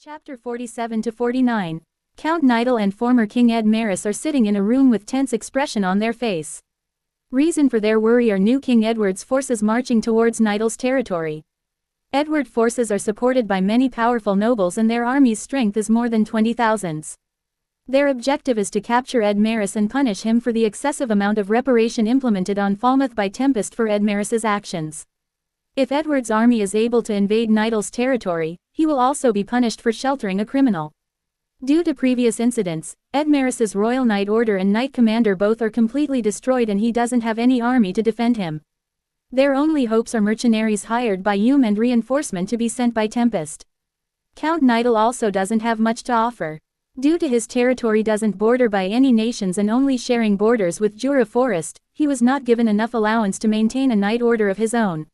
Chapter 47 to 49. Count Nidal and former King Ed Maris are sitting in a room with tense expression on their face. Reason for their worry are new King Edward's forces marching towards Nidal's territory. Edward forces are supported by many powerful nobles and their army's strength is more than 20,000. Their objective is to capture Ed Maris and punish him for the excessive amount of reparation implemented on Falmouth by Tempest for Ed Maris's actions. If Edward's army is able to invade Nidal's territory, he will also be punished for sheltering a criminal. Due to previous incidents, Ed Maris's Royal Knight Order and Knight Commander both are completely destroyed and he doesn't have any army to defend him. Their only hopes are mercenaries hired by Hume and reinforcement to be sent by Tempest. Count Nidal also doesn't have much to offer. Due to his territory doesn't border by any nations and only sharing borders with Jura Forest, he was not given enough allowance to maintain a knight order of his own.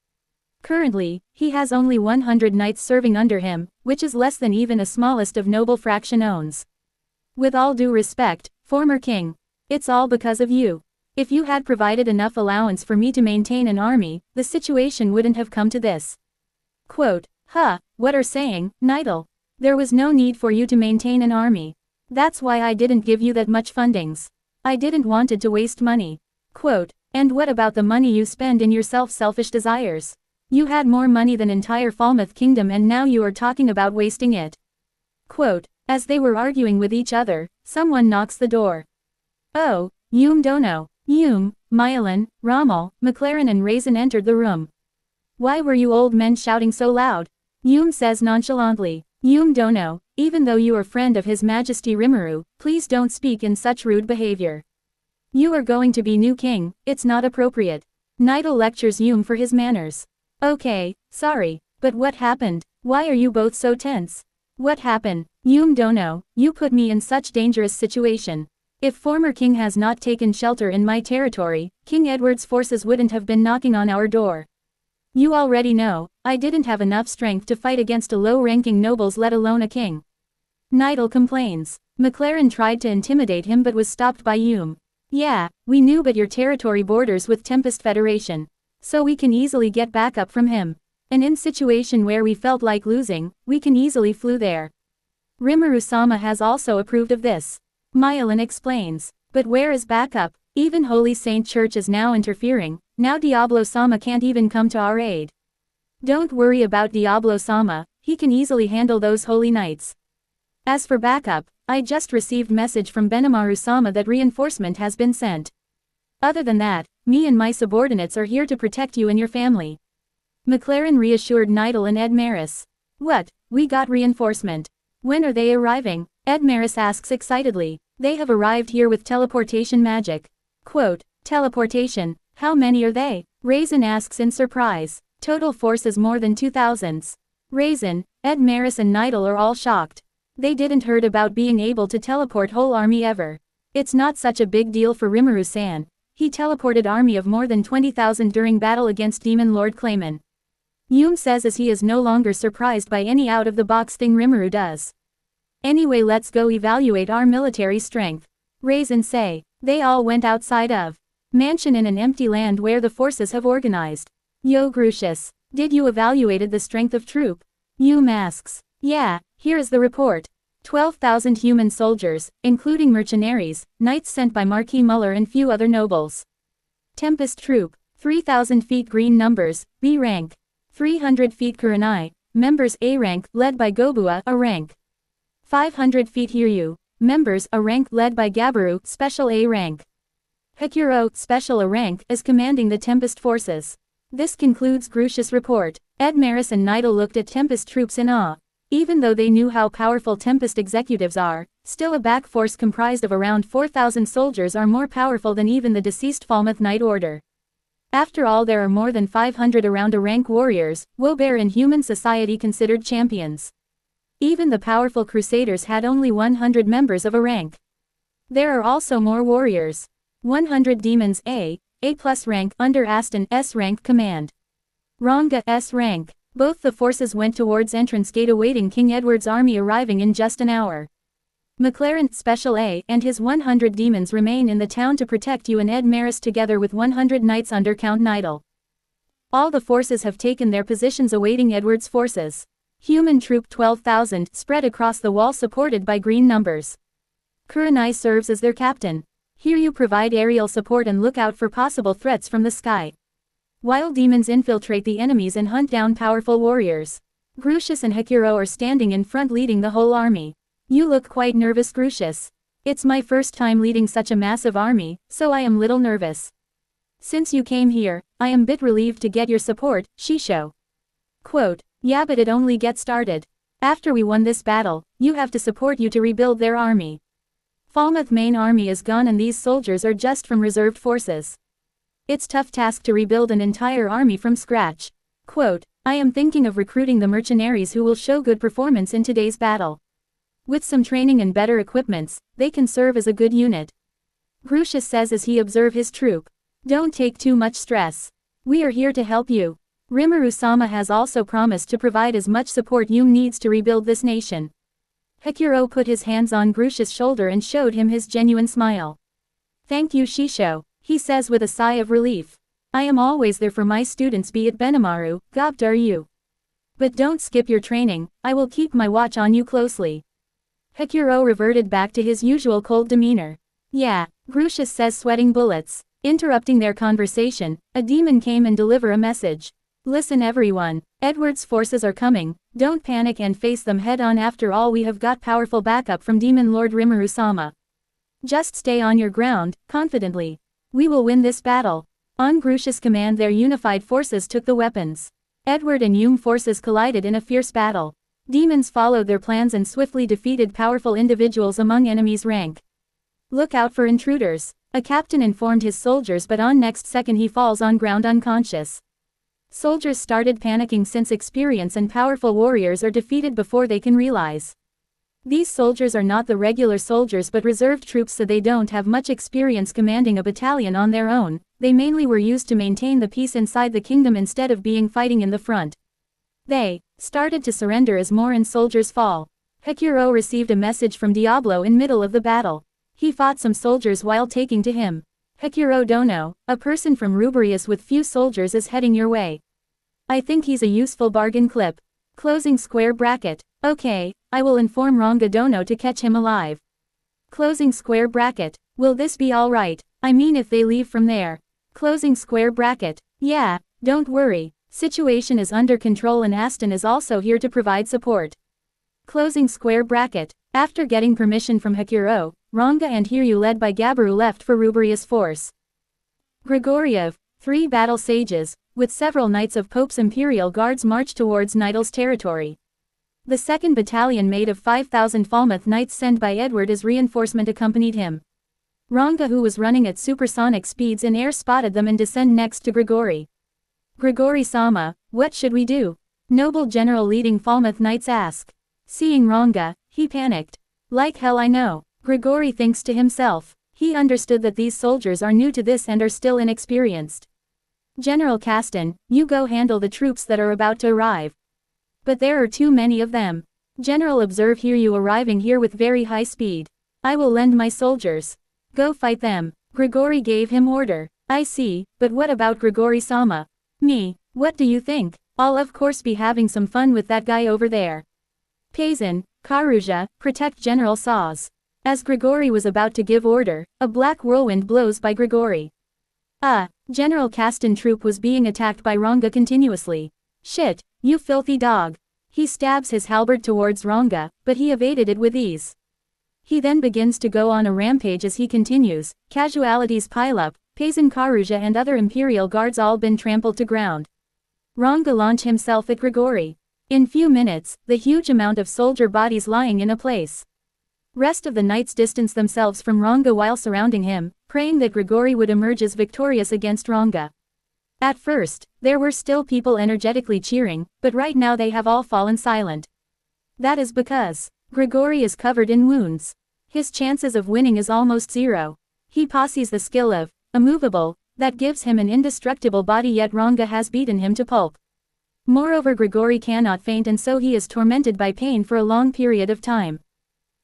Currently, he has only 100 knights serving under him, which is less than even a smallest of noble fraction owns. With all due respect, former king, it's all because of you. If you had provided enough allowance for me to maintain an army, the situation wouldn't have come to this. Quote, what are saying, Nidal? There was no need for you to maintain an army. That's why I didn't give you that much fundings. I didn't wanted to waste money. Quote, and what about the money you spend in your selfish desires? You had more money than entire Falmouth Kingdom and now you are talking about wasting it. Quote, as they were arguing with each other, someone knocks the door. Oh, Hume Dono. Hume, Myelin, Rommel, McLaren and Raisin entered the room. Why were you old men shouting so loud? Hume says nonchalantly. Hume Dono, even though you are friend of His Majesty Rimuru, please don't speak in such rude behavior. You are going to be new king, it's not appropriate. Nidal lectures Hume for his manners. Okay, sorry, but what happened? Why are you both so tense? What happened? Hume Dono, you put me in such dangerous situation. If former king has not taken shelter in my territory, King Edward's forces wouldn't have been knocking on our door. You already know, I didn't have enough strength to fight against a low-ranking nobles let alone a king. Nidal complains. McLaren tried to intimidate him but was stopped by Hume. Yeah, we knew but your territory borders with Tempest Federation. So we can easily get backup from him. And in situation where we felt like losing, we can easily flew there. Rimuru-sama has also approved of this. Myelin explains. But where is backup? Even Holy Saint Church is now interfering, now Diablo-sama can't even come to our aid. Don't worry about Diablo-sama, he can easily handle those holy knights. As for backup, I just received message from Benimaru-sama that reinforcement has been sent. Other than that, me and my subordinates are here to protect you and your family. McLaren reassured Nidal and Ed Maris. What? We got reinforcement. When are they arriving? Ed Maris asks excitedly. They have arrived here with teleportation magic. Quote, teleportation, how many are they? Raisin asks in surprise. Total force is more than 2,000. Raisin, Ed Maris and Nidal are all shocked. They didn't heard about being able to teleport whole army ever. It's not such a big deal for Rimuru-san. He teleported army of more than 20,000 during battle against Demon Lord Clayman. Hume says as he is no longer surprised by any out-of-the-box thing Rimuru does. Anyway, let's go evaluate our military strength. Raisin say. They all went outside of mansion in an empty land where the forces have organized. Yo Grucius, did you evaluated the strength of troop? Hume asks. Yeah, here is the report. 12,000 human soldiers, including mercenaries, knights sent by Marquis Muller and few other nobles. Tempest troop, 3,000 feet green numbers, B rank. 300 feet Kurenai, members A rank, led by Gobua, A rank. 500 feet Hiryu, members A rank, led by Gabaru, special A rank. Hikuro, special A rank, is commanding the Tempest forces. This concludes Grucius' report. Ed Maris and Nidal looked at Tempest troops in awe. Even though they knew how powerful Tempest executives are, still a back force comprised of around 4,000 soldiers are more powerful than even the deceased Falmouth Knight Order. After all, there are more than 500 around a rank warriors, Wobear in human society considered champions. Even the powerful Crusaders had only 100 members of a rank. There are also more warriors. 100 demons A+ rank under Aston S rank command. Ranga S rank. Both the forces went towards entrance gate awaiting King Edward's army arriving in just an hour. McLaren, Special A, and his 100 demons remain in the town to protect you and Ed Maris together with 100 knights under Count Nidal. All the forces have taken their positions awaiting Edward's forces. Human troop 12,000 spread across the wall supported by green numbers. Kurenai serves as their captain. Here you provide aerial support and look out for possible threats from the sky. While demons infiltrate the enemies and hunt down powerful warriors. Grucius and Hekuro are standing in front leading the whole army. You look quite nervous, Grucius. It's my first time leading such a massive army, so I am little nervous. Since you came here, I am bit relieved to get your support, Shisho. Quote, yeah, but it only gets started. After we won this battle, you have to support you to rebuild their army. Falmouth main army is gone and these soldiers are just from reserved forces. It's tough task to rebuild an entire army from scratch. Quote, I am thinking of recruiting the mercenaries who will show good performance in today's battle. With some training and better equipments, they can serve as a good unit. Grucius says as he observes his troop. Don't take too much stress. We are here to help you. Rimuru-sama has also promised to provide as much support you needs to rebuild this nation. Hekuro put his hands on Grucius' shoulder and showed him his genuine smile. Thank you, Shisho, he says with a sigh of relief. I am always there for my students, be it Benimaru, Gobd you. But don't skip your training, I will keep my watch on you closely. Hekuro reverted back to his usual cold demeanor. Yeah, Grucius says, sweating bullets. Interrupting their conversation, a demon came and delivered a message. Listen everyone, Edward's forces are coming, don't panic and face them head on. After all, we have got powerful backup from Demon Lord Rimuru-sama. Just stay on your ground, confidently. We will win this battle. On Grucius' command their unified forces took the weapons. Edward and Yume forces collided in a fierce battle. Demons followed their plans and swiftly defeated powerful individuals among enemies' rank. Look out for intruders, a captain informed his soldiers, but on next second he falls on ground unconscious. Soldiers started panicking since experienced and powerful warriors are defeated before they can realize. These soldiers are not the regular soldiers but reserved troops, so they don't have much experience commanding a battalion on their own. They mainly were used to maintain the peace inside the kingdom instead of being fighting in the front. They started to surrender as more and soldiers fall. Hekuro received a message from Diablo in middle of the battle. He fought some soldiers while taking to him. Hekuro Dono, a person from Rubrius with few soldiers is heading your way. I think he's a useful bargain clip. Closing square bracket. Okay, I will inform Ranga Dono to catch him alive. Closing square bracket. Will this be alright? I mean if they leave from there. Closing square bracket. Yeah, don't worry. Situation is under control and Aston is also here to provide support. Closing square bracket. After getting permission from Hekuro, Ranga and Hiryu led by Gabaru left for Rubrius force. Grigoriev, 3 battle sages, with several knights of Pope's Imperial Guards marched towards Nidal's territory. The 2nd Battalion made of 5,000 Falmouth Knights sent by Edward as reinforcement accompanied him. Ranga, who was running at supersonic speeds in air, spotted them and descended next to Grigori. Grigori-sama, what should we do? Noble General leading Falmouth Knights asked. Seeing Ranga, he panicked. Like hell I know. Grigori thinks to himself. He understood that these soldiers are new to this and are still inexperienced. General Caston, you go handle the troops that are about to arrive. But there are too many of them. General, observe here you arriving here with very high speed. I will lend my soldiers. Go fight them. Grigori gave him order. I see, but what about Grigori-sama? Me, what do you think? I'll of course be having some fun with that guy over there. Payson, Karuja, protect General Saws. As Grigori was about to give order, a black whirlwind blows by Grigori. General Caston troop was being attacked by Ranga continuously. Shit, you filthy dog. He stabs his halberd towards Ranga, but he evaded it with ease. He then begins to go on a rampage as he continues, casualties pile up, Payson, Karuja and other Imperial Guards all been trampled to ground. Ranga launched himself at Grigori. In few minutes, the huge amount of soldier bodies lying in a place. Rest of the knights distance themselves from Ranga while surrounding him, praying that Grigori would emerge as victorious against Ranga. At first, there were still people energetically cheering, but right now they have all fallen silent. That is because Grigori is covered in wounds. His chances of winning is almost zero. He possesses the skill of immovable, that gives him an indestructible body, yet Ranga has beaten him to pulp. Moreover, Grigori cannot faint and so he is tormented by pain for a long period of time.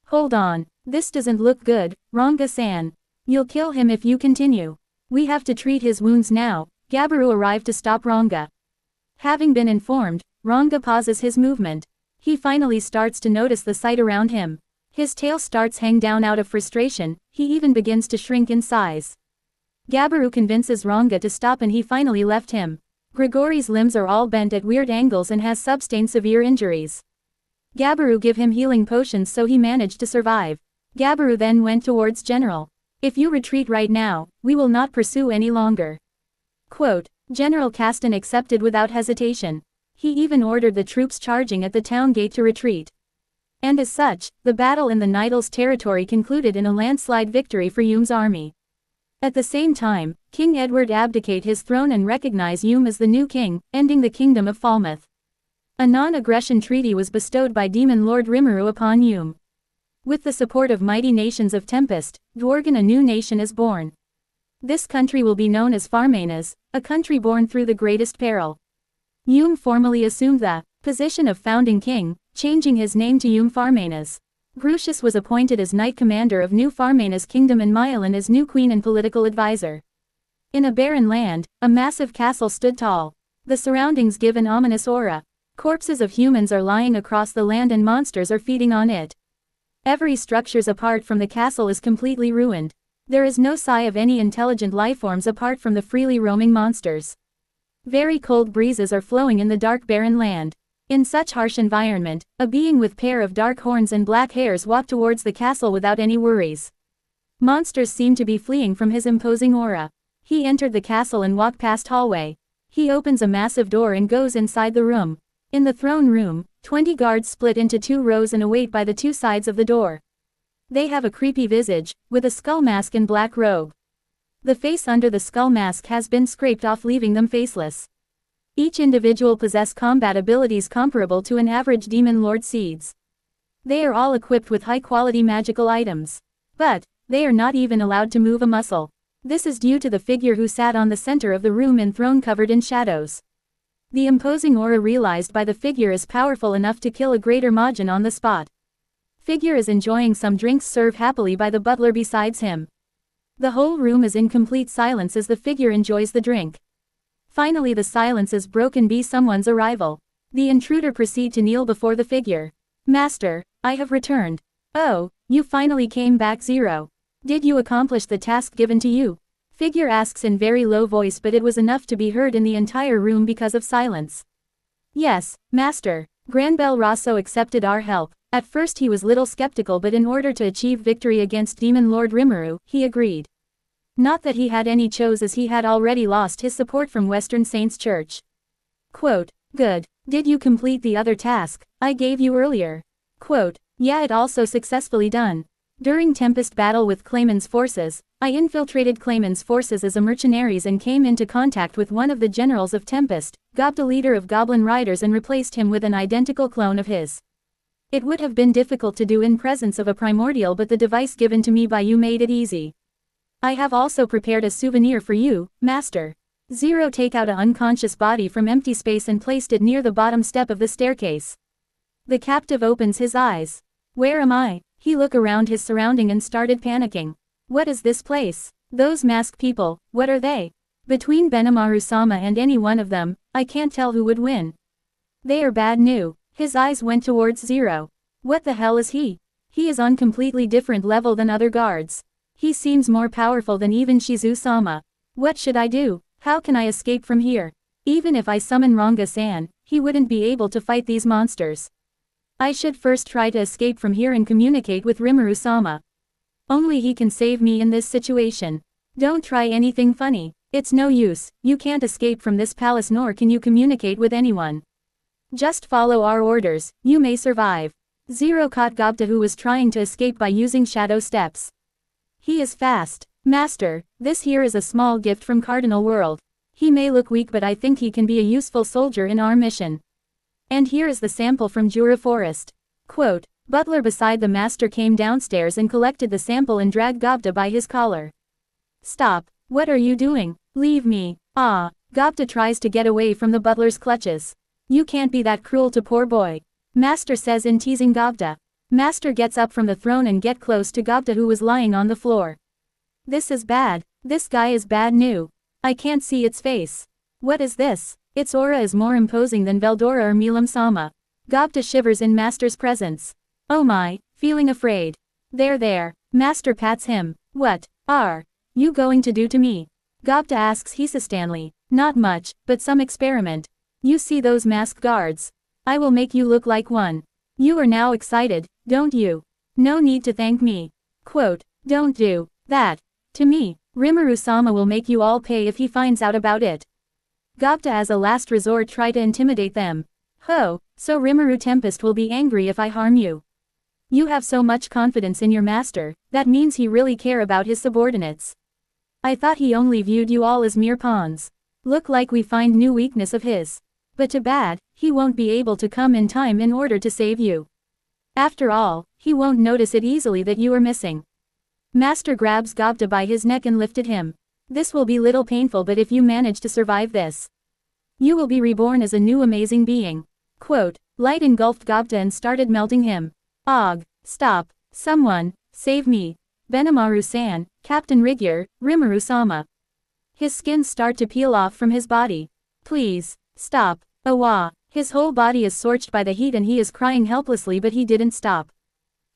Hold on, this doesn't look good, Ranga-san. You'll kill him if you continue. We have to treat his wounds now. Gabaru arrived to stop Ranga. Having been informed, Ranga pauses his movement. He finally starts to notice the sight around him. His tail starts hang down out of frustration, he even begins to shrink in size. Gabiru convinces Ranga to stop and he finally left him. Grigory's limbs are all bent at weird angles and has sustained severe injuries. Gabiru give him healing potions so he managed to survive. Gabiru then went towards General. If you retreat right now, we will not pursue any longer. Quote, General Castan accepted without hesitation. He even ordered the troops charging at the town gate to retreat. And as such, the battle in the Nidals territory concluded in a landslide victory for Hume's army. At the same time, King Edward abdicate his throne and recognize Hume as the new king, ending the kingdom of Falmouth. A non-aggression treaty was bestowed by Demon Lord Rimuru upon Hume. With the support of mighty nations of Tempest, Dworgen a new nation is born. This country will be known as Farmanas, a country born through the greatest peril. Hume formally assumed the position of founding king, changing his name to Hume Farmanas. Grucius was appointed as knight commander of New Farmanas Kingdom and Myelan as new queen and political advisor. In a barren land, a massive castle stood tall. The surroundings give an ominous aura. Corpses of humans are lying across the land and monsters are feeding on it. Every structures apart from the castle is completely ruined. There is no sign of any intelligent lifeforms apart from the freely roaming monsters. Very cold breezes are flowing in the dark barren land. In such harsh environment, a being with pair of dark horns and black hairs walked towards the castle without any worries. Monsters seem to be fleeing from his imposing aura. He entered the castle and walked past hallway. He opens a massive door and goes inside the room. In the throne room, 20 guards split into 2 rows and await by the 2 sides of the door. They have a creepy visage, with a skull mask and black robe. The face under the skull mask has been scraped off leaving them faceless. Each individual possess combat abilities comparable to an average demon lord seeds. They are all equipped with high-quality magical items. But, they are not even allowed to move a muscle. This is due to the figure who sat on the center of the room in throne covered in shadows. The imposing aura realized by the figure is powerful enough to kill a greater Majin on the spot. Figure is enjoying some drinks served happily by the butler besides him. The whole room is in complete silence as the figure enjoys the drink. Finally the silence is broken by someone's arrival. The intruder proceeds to kneel before the figure. Master, I have returned. Oh, you finally came back, Zero. Did you accomplish the task given to you? Figure asks in very low voice, but it was enough to be heard in the entire room because of silence. Yes, Master. Granbel Rosso accepted our help. At first he was little skeptical, but in order to achieve victory against Demon Lord Rimuru, he agreed. Not that he had any choice, as he had already lost his support from Western Saints Church. Quote, good. Did you complete the other task I gave you earlier? Quote, yeah, it also successfully done. During Tempest battle with Clayman's forces, I infiltrated Clayman's forces as a mercenaries and came into contact with one of the generals of Tempest, Gobda, leader of Goblin Riders, and replaced him with an identical clone of his. It would have been difficult to do in presence of a primordial, but the device given to me by you made it easy. I have also prepared a souvenir for you, Master. Zero take out an unconscious body from empty space and placed it near the bottom step of the staircase. The captive opens his eyes. Where am I? He looked around his surrounding and started panicking. What is this place? Those masked people, what are they? Between Benamaru-sama and any one of them, I can't tell who would win. They are bad new. His eyes went towards Zero. What the hell is he? He is on completely different level than other guards. He seems more powerful than even Shizu-sama. What should I do? How can I escape from here? Even if I summon Ranga-san, he wouldn't be able to fight these monsters. I should first try to escape from here and communicate with Rimuru-sama. Only he can save me in this situation. Don't try anything funny. It's no use, you can't escape from this palace nor can you communicate with anyone. Just follow our orders, you may survive. Zero caught Gobta, who was trying to escape by using shadow steps. He is fast. Master, this here is a small gift from Cardinal World. He may look weak, but I think he can be a useful soldier in our mission. And here is the sample from Jura Forest. Quote, Butler beside the master came downstairs and collected the sample and dragged Gobta by his collar. Stop, what are you doing? Leave me. Ah, Gobta tries to get away from the butler's clutches. You can't be that cruel to poor boy. Master says in teasing Gobta. Master gets up from the throne and get close to Gobta, who was lying on the floor. This is bad. This guy is bad new. I can't see its face. What is this? Its aura is more imposing than Veldora or Milam-sama. Gobta shivers in Master's presence. Oh my, feeling afraid. There. Master pats him. What are you going to do to me? Gobta asks hesitancy. Not much, but some experiment. You see those masked guards? I will make you look like one. You are now excited, don't you? No need to thank me. Quote, don't do that to me. Rimuru-sama will make you all pay if he finds out about it. Gobta as a last resort try to intimidate them. Ho, so Rimuru Tempest will be angry if I harm you. You have so much confidence in your master, that means he really care about his subordinates. I thought he only viewed you all as mere pawns. Look like we find new weakness of his. But too bad, he won't be able to come in time in order to save you. After all, he won't notice it easily that you are missing. Master grabs Gobta by his neck and lifted him. This will be little painful, but if you manage to survive this, you will be reborn as a new amazing being. Quote, light engulfed Gobta and started melting him. Og, stop, someone, save me. Benimaru-san, Captain Rigure, Rimuru-sama. His skins start to peel off from his body. Please, stop. Awa. His whole body is scorched by the heat and he is crying helplessly, but he didn't stop.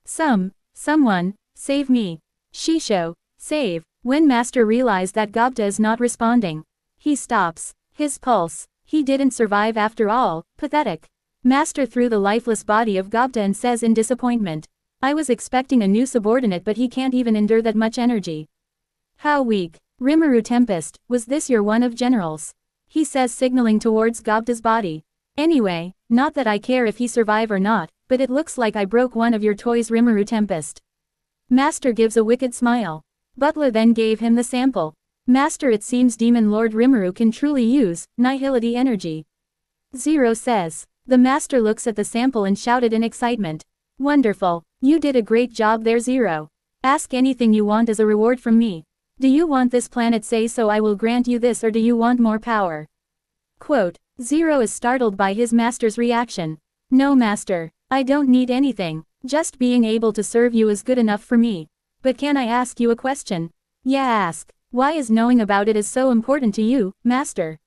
Someone, save me. Shisho, save. When Master realized that Gobta is not responding, he stops. His pulse. He didn't survive after all, pathetic. Master threw the lifeless body of Gobta and says in disappointment. I was expecting a new subordinate, but he can't even endure that much energy. How weak. Rimuru Tempest, was this your one of generals? He says, signaling towards Gobta's body. Anyway, not that I care if he survive or not, but it looks like I broke one of your toys, Rimuru Tempest. Master gives a wicked smile. Butler then gave him the sample. Master, it seems Demon Lord Rimuru can truly use nihility energy. Zero says. The master looks at the sample and shouted in excitement. Wonderful. You did a great job there, Zero. Ask anything you want as a reward from me. Do you want this planet, say so I will grant you this, or do you want more power? Quote, Zero is startled by his master's reaction. No master. I don't need anything. Just being able to serve you is good enough for me. But can I ask you a question? Yeah, ask. Why is knowing about it is so important to you, master?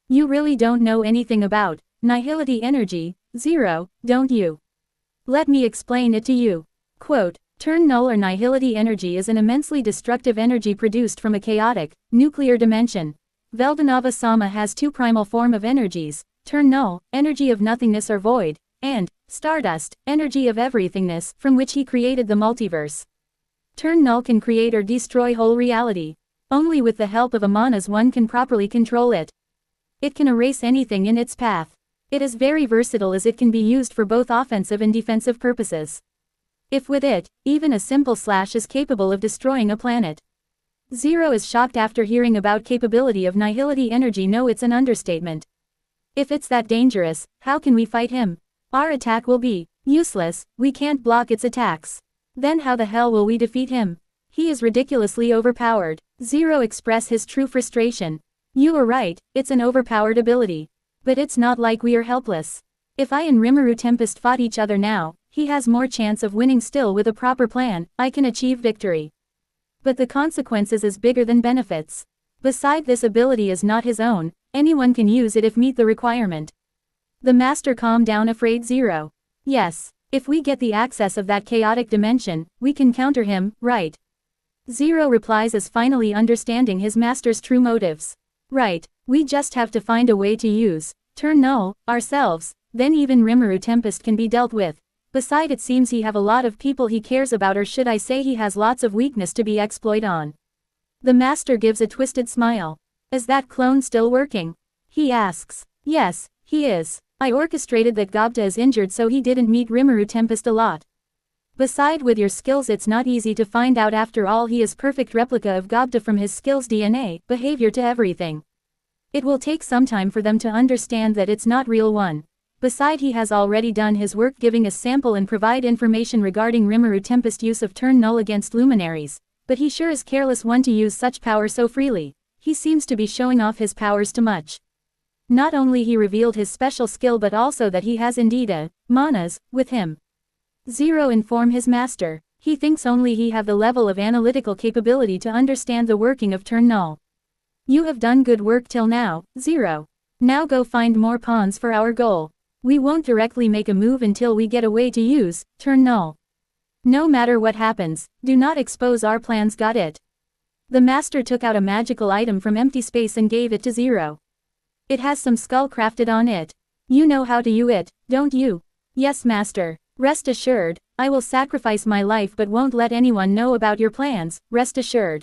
You really don't know anything about nihility energy, Zero, don't you? Let me explain it to you. Quote, turn null or nihility energy is an immensely destructive energy produced from a chaotic, nuclear dimension. Veldanava-sama has two primal form of energies, turn null, energy of nothingness or void, and stardust, energy of everythingness, from which he created the multiverse. Turn null can create or destroy whole reality. Only with the help of a manas one can properly control it. It can erase anything in its path. It is very versatile as it can be used for both offensive and defensive purposes. If with it, even a simple slash is capable of destroying a planet. Zero is shocked after hearing about capability of nihility energy. No, it's an understatement. If it's that dangerous, how can we fight him? Our attack will be useless, we can't block its attacks. Then how the hell will we defeat him? He is ridiculously overpowered. Zero express his true frustration. You are right, it's an overpowered ability. But it's not like we are helpless. If I and Rimuru Tempest fought each other now, he has more chance of winning. Still, with a proper plan, I can achieve victory. But the consequences is bigger than benefits. Beside, this ability is not his own, anyone can use it if meet the requirement. The master calmed down, afraid Zero. Yes, if we get the access of that chaotic dimension, we can counter him, right? Zero replies as finally understanding his master's true motives. Right, we just have to find a way to use turn null ourselves, then even Rimuru Tempest can be dealt with. Beside, it seems he have a lot of people he cares about, or should I say he has lots of weakness to be exploit on. The master gives a twisted smile. Is that clone still working? He asks. Yes, he is. I orchestrated that Gobta is injured so he didn't meet Rimuru Tempest a lot. Beside, with your skills it's not easy to find out. After all, he is perfect replica of Gobta from his skills, DNA, behavior to everything. It will take some time for them to understand that it's not real one. Beside, he has already done his work giving a sample and provide information regarding Rimuru Tempest use of turn null against luminaries, but he sure is careless one to use such power so freely. He seems to be showing off his powers too much. Not only he revealed his special skill, but also that he has indeed a manas with him. Zero inform his master. He thinks only he have the level of analytical capability to understand the working of turn null. You have done good work till now, Zero. Now go find more pawns for our goal. We won't directly make a move until we get a way to use, turn null. No matter what happens, do not expose our plans, got it? The master took out a magical item from empty space and gave it to Zero. It has some skull crafted on it. You know how to use it, don't you? Yes, master. Rest assured, I will sacrifice my life but won't let anyone know about your plans, rest assured.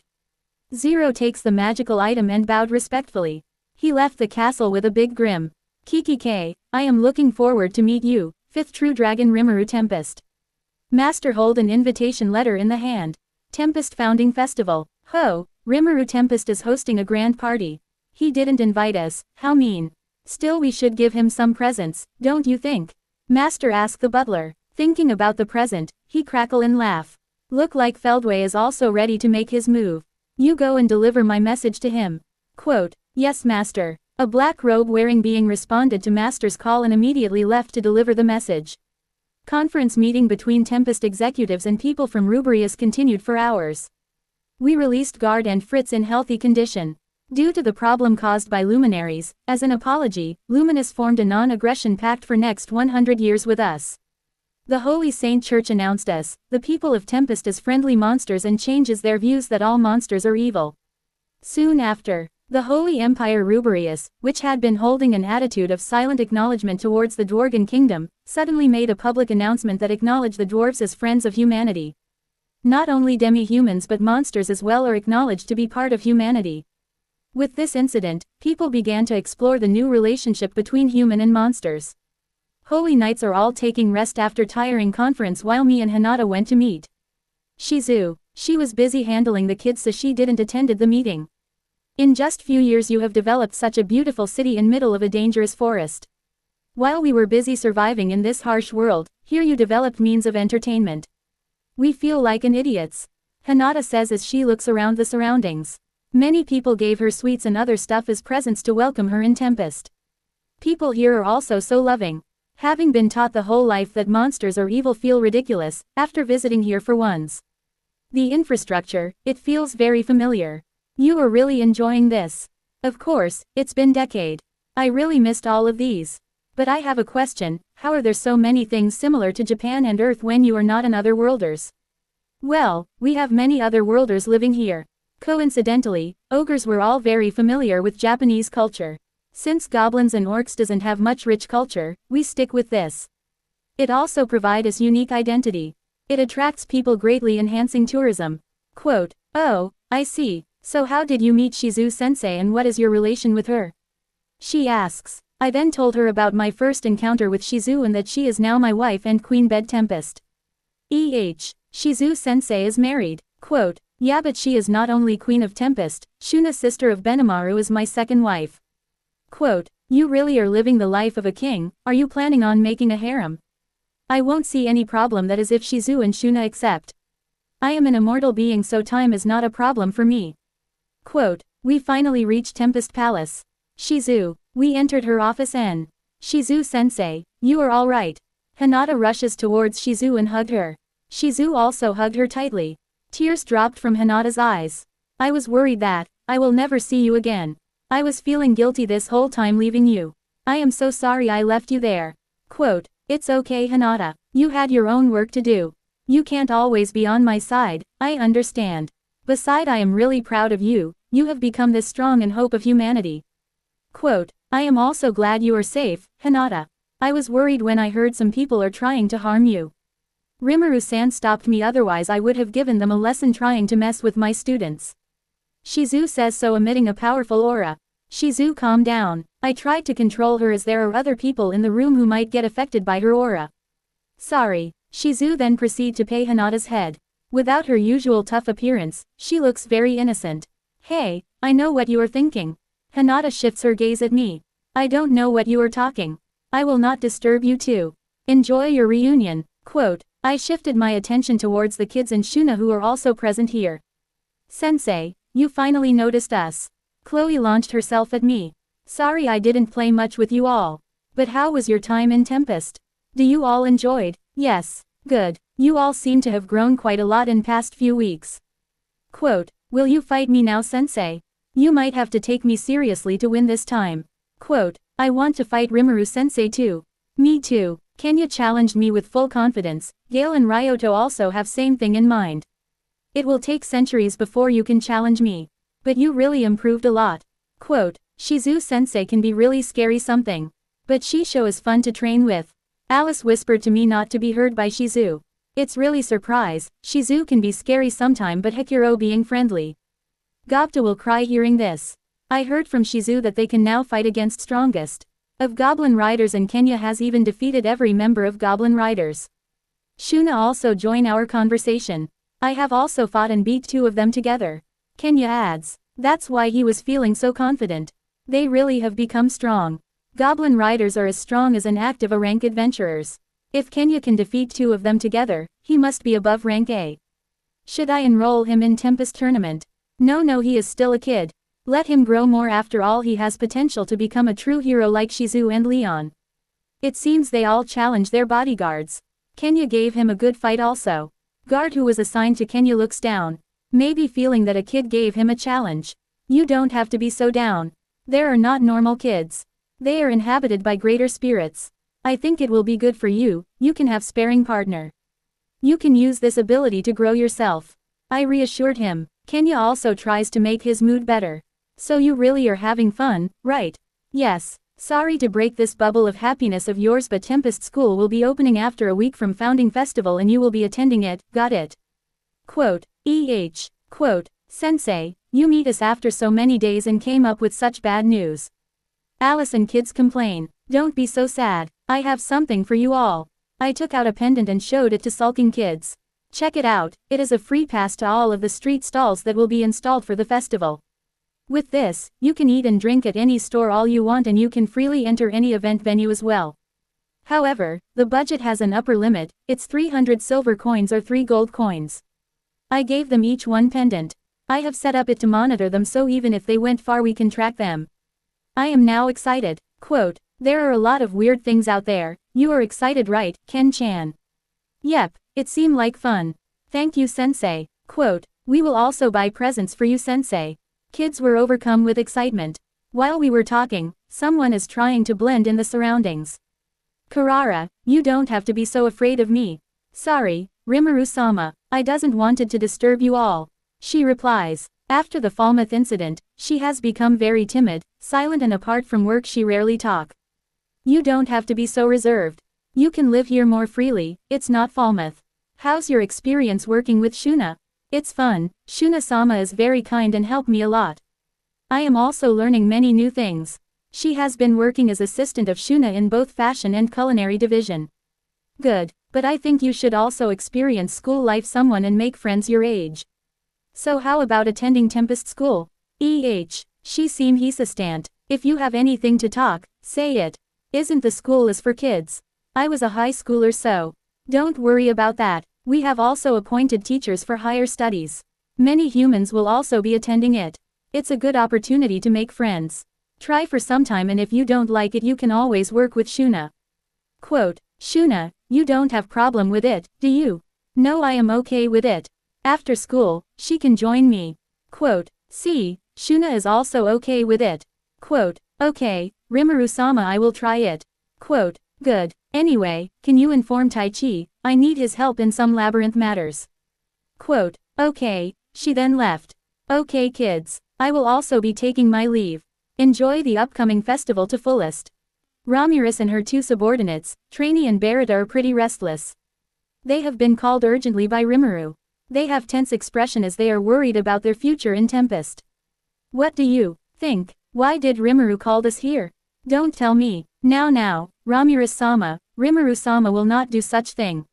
Zero takes the magical item and bowed respectfully. He left the castle with a big grin. Kikiki, I am looking forward to meet you, 5th True Dragon Rimuru Tempest. Master hold an invitation letter in the hand. Tempest Founding Festival. Ho, Rimuru Tempest is hosting a grand party. He didn't invite us, how mean. Still we should give him some presents, don't you think? Master asked the butler. Thinking about the present, he crackle and laugh. Look like Feldway is also ready to make his move. You go and deliver my message to him. Quote, yes master. A black robe wearing being responded to master's call and immediately left to deliver the message. Conference meeting between Tempest executives and people from Ruberius continued for hours. We released Guard and Fritz in healthy condition. Due to the problem caused by luminaries, as an apology, Luminous formed a non-aggression pact for next 100 years with us. The Holy Saint Church announced us, the people of Tempest, as friendly monsters and changes their views that all monsters are evil. Soon after, the Holy Empire Ruberius, which had been holding an attitude of silent acknowledgement towards the Dwarven Kingdom, suddenly made a public announcement that acknowledged the dwarves as friends of humanity. Not only demi-humans but monsters as well are acknowledged to be part of humanity. With this incident, people began to explore the new relationship between human and monsters. Holy Knights are all taking rest after tiring conference while me and Hinata went to meet Shizu. She was busy handling the kids so she didn't attended the meeting. In just few years you have developed such a beautiful city in middle of a dangerous forest. While we were busy surviving in this harsh world, here you developed means of entertainment. We feel like an idiots. Hinata says as she looks around the surroundings. Many people gave her sweets and other stuff as presents to welcome her in Tempest. People here are also so loving. Having been taught the whole life that monsters are evil feel ridiculous, after visiting here for once. The infrastructure, it feels very familiar. You are really enjoying this. Of course, it's been decade. I really missed all of these. But I have a question, how are there so many things similar to Japan and Earth when you are not an otherworlders? Well, we have many otherworlders living here. Coincidentally, ogres were all very familiar with Japanese culture. Since goblins and orcs doesn't have much rich culture, we stick with this. It also provides us unique identity. It attracts people greatly enhancing tourism. Quote, oh, I see. So how did you meet Shizu-sensei and what is your relation with her? She asks. I then told her about my first encounter with Shizu and that she is now my wife and Queen Bed Tempest. Shizu-sensei is married. Quote, yeah but she is not only Queen of Tempest, Shuna sister of Benimaru is my second wife. Quote, you really are living the life of a king, are you planning on making a harem? I won't see any problem that is if Shizu and Shuna accept. I am an immortal being so time is not a problem for me. Quote, we finally reached Tempest Palace. Shizu, we entered her office and Shizu-sensei, you are all right. Hinata rushes towards Shizu and hugged her. Shizu also hugged her tightly. Tears dropped from Hinata's eyes. I was worried that I will never see you again. I was feeling guilty this whole time leaving you. I am so sorry I left you there. Quote, it's okay Hinata, you had your own work to do. You can't always be on my side, I understand. Beside I am really proud of you, you have become this strong and hope of humanity. Quote, I am also glad you are safe, Hinata. I was worried when I heard some people are trying to harm you. Rimuru-san stopped me otherwise I would have given them a lesson trying to mess with my students. Shizu says so emitting a powerful aura. Shizu calm down, I tried to control her as there are other people in the room who might get affected by her aura. Sorry. Shizu then proceed to pay Hinata's head. Without her usual tough appearance, she looks very innocent. Hey, I know what you are thinking. Hinata shifts her gaze at me. I don't know what you are talking. I will not disturb you too. Enjoy your reunion. Quote, I shifted my attention towards the kids and Shuna who are also present here. Sensei, you finally noticed us. Chloe launched herself at me. Sorry I didn't play much with you all. But how was your time in Tempest? Do you all enjoyed? Yes. Good. You all seem to have grown quite a lot in past few weeks. Quote, will you fight me now sensei? You might have to take me seriously to win this time. Quote, I want to fight Rimuru sensei too. Me too. Kenya challenged me with full confidence. Gale and Ryoto also have same thing in mind. It will take centuries before you can challenge me. But you really improved a lot. Quote, Shizu-sensei can be really scary something. But Shisho is fun to train with. Alice whispered to me not to be heard by Shizu. It's really surprise, Shizu can be scary sometime but Hikuro being friendly. Gobta will cry hearing this. I heard from Shizu that they can now fight against strongest of Goblin Riders and Kenya has even defeated every member of Goblin Riders. Shuna also join our conversation. I have also fought and beat 2 of them together. Kenya adds. That's why he was feeling so confident. They really have become strong. Goblin Riders are as strong as an active A rank adventurers. If Kenya can defeat 2 of them together, he must be above rank A. Should I enroll him in Tempest tournament? No, he is still a kid. Let him grow more, after all he has potential to become a true hero like Shizu and Leon. It seems they all challenge their bodyguards. Kenya gave him a good fight also. Guard who was assigned to Kenya looks down. Maybe feeling that a kid gave him a challenge. You don't have to be so down. There are not normal kids. They are inhabited by greater spirits. I think it will be good for you, you can have sparring partner. You can use this ability to grow yourself. I reassured him. Kenya also tries to make his mood better. So you really are having fun, right? Yes. Sorry to break this bubble of happiness of yours, but Tempest School will be opening after a week from Founding Festival and you will be attending it, got it? Quote, Quote, Sensei, you meet us after so many days and came up with such bad news. Alice and kids complain. Don't be so sad. I have something for you all. I took out a pendant and showed it to sulking kids. Check it out, it is a free pass to all of the street stalls that will be installed for the festival. With this, you can eat and drink at any store all you want and you can freely enter any event venue as well. However, the budget has an upper limit, it's 300 silver coins or 3 gold coins. I gave them each 1 pendant. I have set up it to monitor them so even if they went far we can track them. I am now excited. Quote, there are a lot of weird things out there, you are excited right, Ken-chan? Yep, it seemed like fun. Thank you sensei. Quote, we will also buy presents for you sensei. Kids were overcome with excitement. While we were talking, someone is trying to blend in the surroundings. Karara, you don't have to be so afraid of me. Sorry, Rimuru-sama, I doesn't wanted to disturb you all. She replies. After the Falmouth incident, she has become very timid, silent and apart from work she rarely talk. You don't have to be so reserved. You can live here more freely, it's not Falmouth. How's your experience working with Shuna? It's fun, Shuna-sama is very kind and helped me a lot. I am also learning many new things. She has been working as assistant of Shuna in both fashion and culinary division. Good, but I think you should also experience school life someone and make friends your age. So how about attending Tempest School? She seem hesitant. If you have anything to talk, say it. Isn't the school is for kids? I was a high schooler so. Don't worry about that. We have also appointed teachers for higher studies. Many humans will also be attending it. It's a good opportunity to make friends. Try for some time and if you don't like it you can always work with Shuna. Quote, Shuna, you don't have problem with it, do you? No, I am okay with it. After school, she can join me. Quote, see, Shuna is also okay with it. Quote, okay, Rimuru-sama I will try it. Quote, good. Anyway, can you inform Taichi, I need his help in some labyrinth matters. Quote, okay, she then left. Okay kids, I will also be taking my leave. Enjoy the upcoming festival to fullest. Ramirez and her 2 subordinates, Trainee and Barrett are pretty restless. They have been called urgently by Rimuru. They have tense expression as they are worried about their future in Tempest. What do you think? Why did Rimuru call us here? Don't tell me. Now, Ramirez-sama, Rimuru-sama will not do such thing.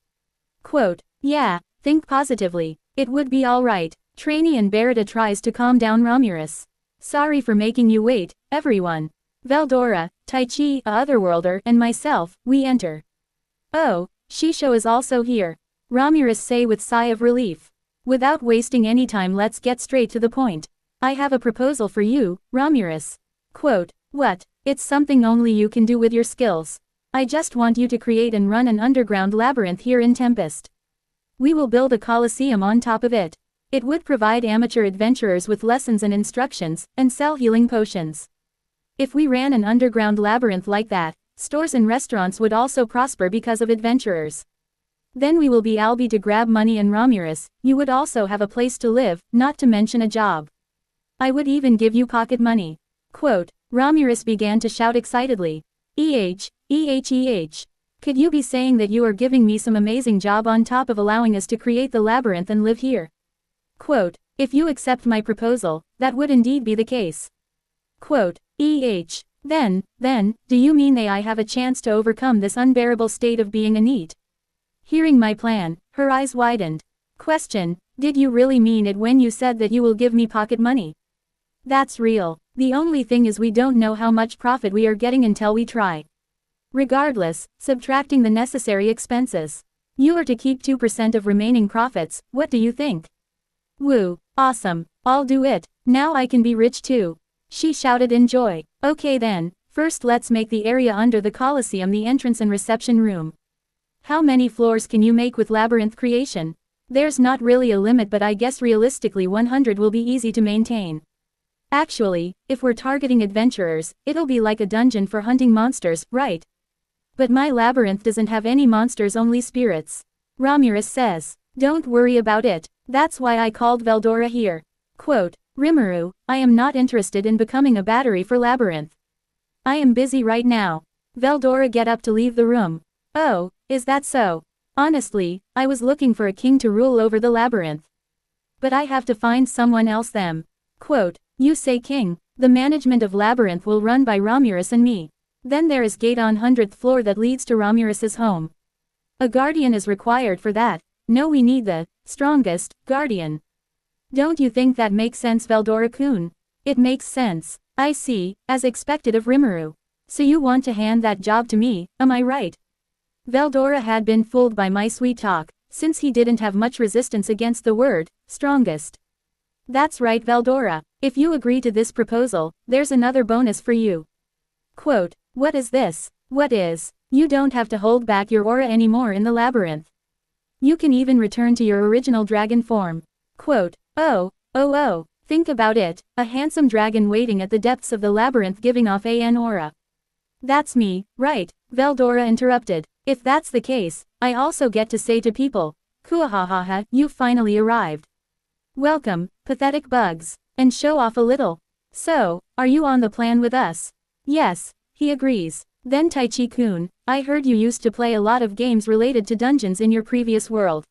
Quote, yeah, think positively. It would be alright. Trainee and Barrett tries to calm down Ramirez. Sorry for making you wait, everyone. Veldora, Taichi, a Otherworlder, and myself, we enter. Oh, Shisho is also here. Ramirez say with sigh of relief. Without wasting any time let's get straight to the point. I have a proposal for you, Ramirez. Quote, what? It's something only you can do with your skills. I just want you to create and run an underground labyrinth here in Tempest. We will build a coliseum on top of it. It would provide amateur adventurers with lessons and instructions, and sell healing potions. If we ran an underground labyrinth like that, stores and restaurants would also prosper because of adventurers. Then we will be able to grab money, and Romulus, you would also have a place to live, not to mention a job. I would even give you pocket money. Quote, Romulus began to shout excitedly. Could you be saying that you are giving me some amazing job on top of allowing us to create the labyrinth and live here? Quote, if you accept my proposal, that would indeed be the case. Quote, then, do you mean that I have a chance to overcome this unbearable state of being a neat? Hearing my plan, her eyes widened. Question, did you really mean it when you said that you will give me pocket money? That's real. The only thing is we don't know how much profit we are getting until we try. Regardless, subtracting the necessary expenses. You are to keep 2% of remaining profits, what do you think? Woo, awesome, I'll do it, now I can be rich too. She shouted in joy. Okay then, first let's make the area under the Colosseum the entrance and reception room. How many floors can you make with labyrinth creation? There's not really a limit, but I guess realistically 100 will be easy to maintain. Actually, if we're targeting adventurers, it'll be like a dungeon for hunting monsters, right? But my labyrinth doesn't have any monsters, only spirits. Romulus says. Don't worry about it, that's why I called Veldora here. Quote, Rimuru, I am not interested in becoming a battery for labyrinth. I am busy right now. Veldora get up to leave the room. Oh, is that so? Honestly, I was looking for a king to rule over the labyrinth. But I have to find someone else them. Quote, you say king, the management of labyrinth will run by Romulus and me. Then there is gate on 100th floor that leads to Romulus's home. A guardian is required for that. No, we need the strongest guardian. Don't you think that makes sense, Veldora-kun? It makes sense. I see, as expected of Rimuru. So you want to hand that job to me, am I right? Veldora had been fooled by my sweet talk, since he didn't have much resistance against the word strongest. That's right, Veldora. If you agree to this proposal, there's another bonus for you. Quote, what is this? What is? You don't have to hold back your aura anymore in the labyrinth. You can even return to your original dragon form. Quote, oh, think about it, a handsome dragon waiting at the depths of the labyrinth giving off an aura. That's me, right? Veldora interrupted. If that's the case, I also get to say to people, Kuahahaha, you've finally arrived. Welcome, pathetic bugs, and show off a little. So, are you on the plan with us? Yes, he agrees. Then Taichi-kun, I heard you used to play a lot of games related to dungeons in your previous world.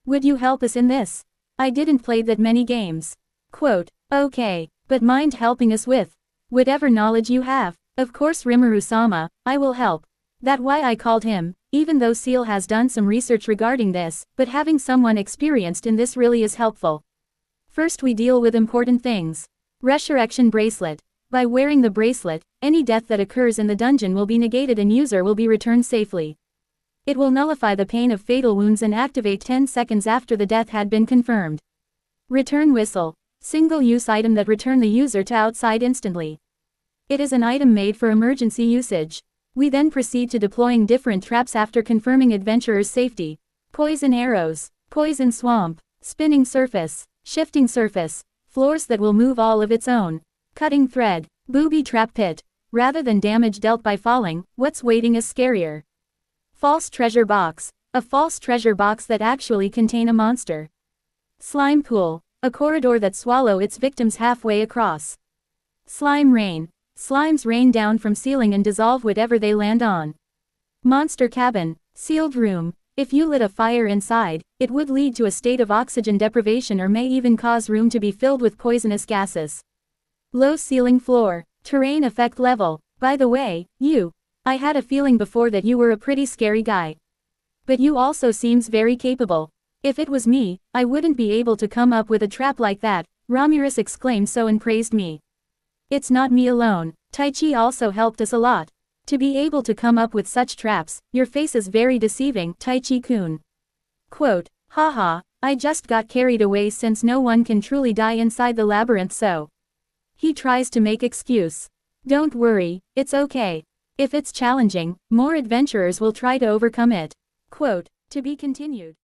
Would you help us in this? I didn't play that many games. Quote, okay, but mind helping us with whatever knowledge you have. Of course, Rimuru-sama, I will help. That's why I called him, even though Seal has done some research regarding this, but having someone experienced in this really is helpful. First we deal with important things. Resurrection bracelet. By wearing the bracelet, any death that occurs in the dungeon will be negated and user will be returned safely. It will nullify the pain of fatal wounds and activate 10 seconds after the death had been confirmed. Return whistle. Single-use item that return the user to outside instantly. It is an item made for emergency usage. We then proceed to deploying different traps after confirming adventurer's safety. Poison arrows, poison swamp, spinning surface, shifting surface, floors that will move all of its own. Cutting thread, booby trap pit. Rather than damage dealt by falling, what's waiting is scarier. False treasure box, a false treasure box that actually contain a monster. Slime pool, a corridor that swallow its victims halfway across. Slime rain, slimes rain down from ceiling and dissolve whatever they land on. Monster cabin, sealed room. If you lit a fire inside, it would lead to a state of oxygen deprivation or may even cause room to be filled with poisonous gases. Low ceiling floor, terrain effect level. By the way, I had a feeling before that you were a pretty scary guy. But you also seems very capable. If it was me, I wouldn't be able to come up with a trap like that, Romulus exclaimed so and praised me. It's not me alone, Taichi also helped us a lot. To be able to come up with such traps, your face is very deceiving, Taichi-kun. Quote, haha, I just got carried away since no one can truly die inside the labyrinth, so. He tries to make excuse. Don't worry, it's okay. If it's challenging, more adventurers will try to overcome it. Quote, to be continued.